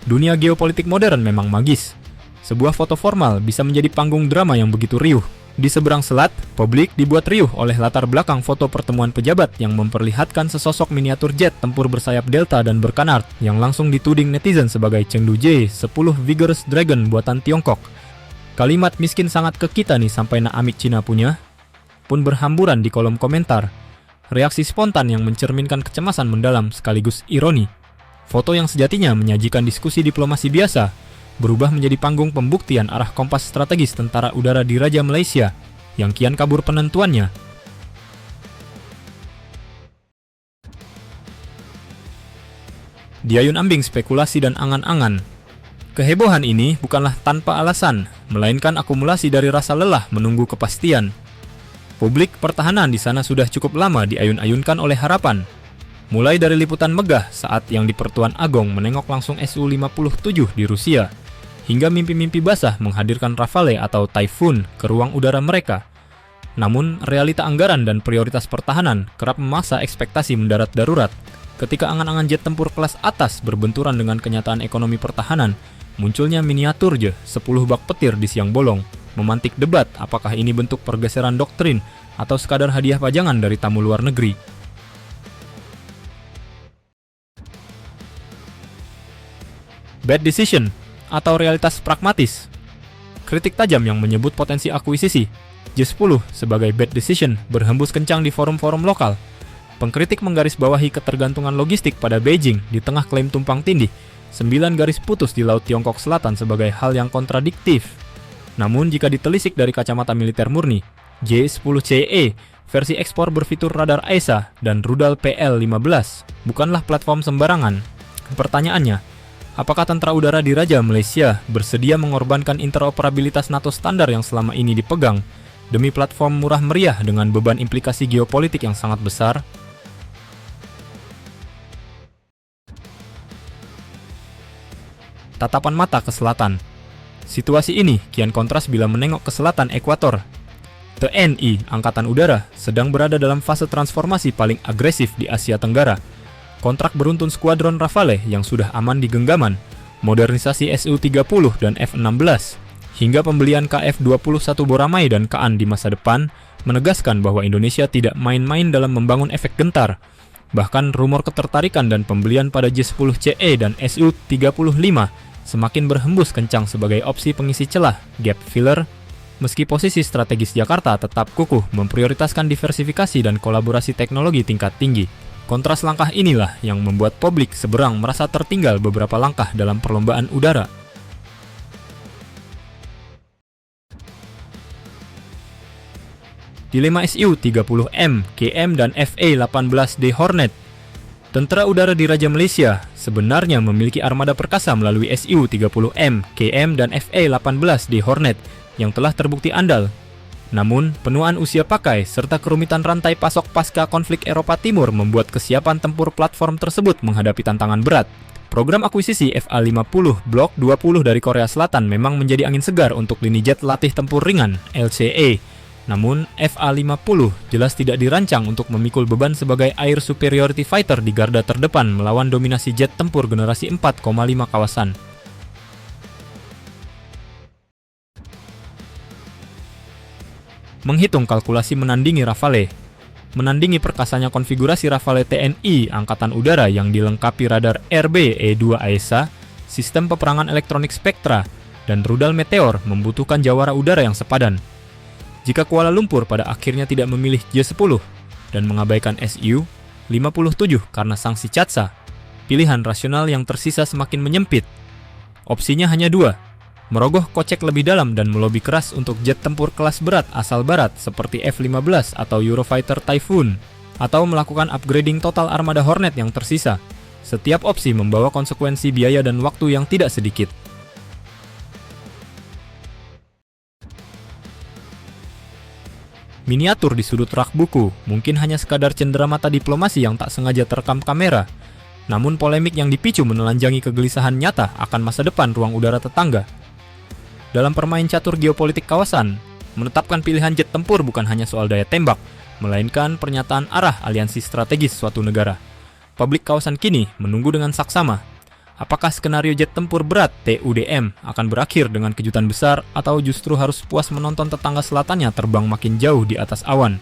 Dunia geopolitik modern memang magis. Sebuah foto formal bisa menjadi panggung drama yang begitu riuh. Di seberang selat, publik dibuat riuh oleh latar belakang foto pertemuan pejabat yang memperlihatkan sesosok miniatur jet tempur bersayap Delta dan berkanard yang langsung dituding netizen sebagai Chengdu J-10 Vigorous Dragon buatan Tiongkok. Kalimat miskin sangat ke kita nih sampai nak amik Cina punya pun berhamburan di kolom komentar. Reaksi spontan yang mencerminkan kecemasan mendalam sekaligus ironi. Foto yang sejatinya menyajikan diskusi diplomasi biasa berubah menjadi panggung pembuktian arah kompas strategis tentara udara di Raja Malaysia yang kian kabur penentuannya. Diayun-ambing spekulasi dan angan-angan. Kehebohan ini bukanlah tanpa alasan, melainkan akumulasi dari rasa lelah menunggu kepastian. Publik pertahanan di sana sudah cukup lama diayun-ayunkan oleh harapan. Mulai dari liputan megah saat yang di Pertuan Agong menengok langsung Su-57 di Rusia, hingga mimpi-mimpi basah menghadirkan Rafale atau Typhoon ke ruang udara mereka. Namun, realita anggaran dan prioritas pertahanan kerap memaksa ekspektasi mendarat darurat. Ketika angan-angan jet tempur kelas atas berbenturan dengan kenyataan ekonomi pertahanan, munculnya miniatur J-10 bak petir di siang bolong, memantik debat apakah ini bentuk pergeseran doktrin atau sekadar hadiah pajangan dari tamu luar negeri. Bad decision atau realitas pragmatis. Kritik tajam yang menyebut potensi akuisisi J-10 sebagai bad decision berhembus kencang di forum-forum lokal. Pengkritik menggarisbawahi ketergantungan logistik pada Beijing di tengah klaim tumpang tindih 9 garis putus di Laut Tiongkok Selatan sebagai hal yang kontradiktif. Namun jika ditelisik dari kacamata militer murni, J-10CE versi ekspor berfitur radar AESA dan rudal PL-15 bukanlah platform sembarangan. Pertanyaannya, apakah tentara udara di Raja Malaysia bersedia mengorbankan interoperabilitas NATO standar yang selama ini dipegang demi platform murah meriah dengan beban implikasi geopolitik yang sangat besar? Tatapan mata ke selatan. Situasi ini kian kontras bila menengok ke selatan ekuator. TNI Angkatan Udara sedang berada dalam fase transformasi paling agresif di Asia Tenggara. Kontrak beruntun skuadron Rafale yang sudah aman di genggaman, modernisasi Su-30 dan F-16, hingga pembelian KF-21 Boramai dan Kaan di masa depan, menegaskan bahwa Indonesia tidak main-main dalam membangun efek gentar. Bahkan rumor ketertarikan dan pembelian pada J-10CE dan Su-35 semakin berhembus kencang sebagai opsi pengisi celah, gap filler, meski posisi strategis Jakarta tetap kukuh memprioritaskan diversifikasi dan kolaborasi teknologi tingkat tinggi. Kontras langkah inilah yang membuat publik seberang merasa tertinggal beberapa langkah dalam perlombaan udara. Dilema Su-30M, KM, dan FA-18D Hornet. Tentara udara di Raja Malaysia sebenarnya memiliki armada perkasa melalui Su-30M, KM, dan FA-18D Hornet yang telah terbukti andal. Namun, penuaan usia pakai serta kerumitan rantai pasok pasca konflik Eropa Timur membuat kesiapan tempur platform tersebut menghadapi tantangan berat. Program akuisisi FA-50 Blok 20 dari Korea Selatan memang menjadi angin segar untuk lini jet latih tempur ringan, LCA. Namun, FA-50 jelas tidak dirancang untuk memikul beban sebagai Air Superiority Fighter di garda terdepan melawan dominasi jet tempur generasi 4,5 kawasan. Menghitung kalkulasi menandingi Rafale. Menandingi perkasanya konfigurasi Rafale TNI Angkatan Udara yang dilengkapi radar RB-E2 AESA, sistem peperangan elektronik Spectra, dan rudal Meteor membutuhkan jawara udara yang sepadan. Jika Kuala Lumpur pada akhirnya tidak memilih J-10 dan mengabaikan Su-57 karena sanksi CATSA, pilihan rasional yang tersisa semakin menyempit. Opsinya hanya dua: merogoh kocek lebih dalam dan melobi keras untuk jet tempur kelas berat asal barat seperti F-15 atau Eurofighter Typhoon, atau melakukan upgrading total armada Hornet yang tersisa. Setiap opsi membawa konsekuensi biaya dan waktu yang tidak sedikit. Miniatur di sudut rak buku mungkin hanya sekadar cenderamata diplomasi yang tak sengaja terekam kamera. Namun polemik yang dipicu menelanjangi kegelisahan nyata akan masa depan ruang udara tetangga. Dalam permain catur geopolitik kawasan, menetapkan pilihan jet tempur bukan hanya soal daya tembak, melainkan pernyataan arah aliansi strategis suatu negara. Publik kawasan kini menunggu dengan saksama. Apakah skenario jet tempur berat TUDM akan berakhir dengan kejutan besar atau justru harus puas menonton tetangga selatannya terbang makin jauh di atas awan?